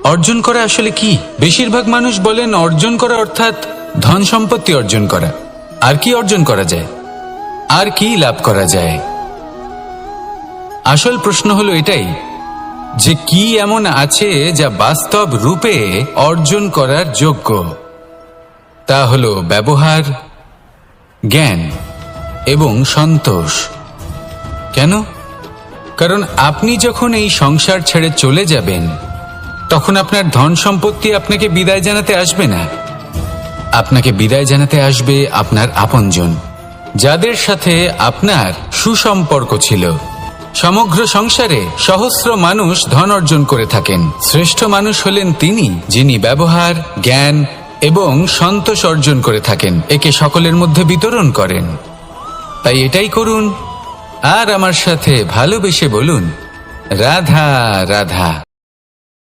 অর্জন করা আসলে কি? বেশিরভাগ মানুষ বলেন অর্জন করা অর্থাৎ ধন সম্পত্তি অর্জন করা। আর কি অর্জন করা যায়? আর কি লাভ করা যায়? আসল প্রশ্ন হলো এটাই যে কি এমন আছে যা বাস্তব রূপে অর্জন করার যোগ্য। তা হলো ব্যবহার, জ্ঞান এবং সন্তোষ। কেন? কারণ আপনি যখন এই সংসার ছেড়ে চলে যাবেন তখন আপনার ধন সম্পত্তি আপনাকে বিদায় জানাতে আসবে না। আপনাকে বিদায় জানাতে আসবে আপনার আপনজন, যাদের সাথে আপনার সুসম্পর্ক ছিল। সমগ্র সংসারে সহস্র মানুষ ধন অর্জন করে থাকেন। শ্রেষ্ঠ মানুষ হলেন তিনি যিনি ব্যবহার, জ্ঞান এবং সন্তোষ অর্জন করে থাকেন, একে সকলের মধ্যে বিতরণ করেন। তাই এটাই করুন আর আমার সাথে ভালোবেসে বলুন, রাধা রাধা।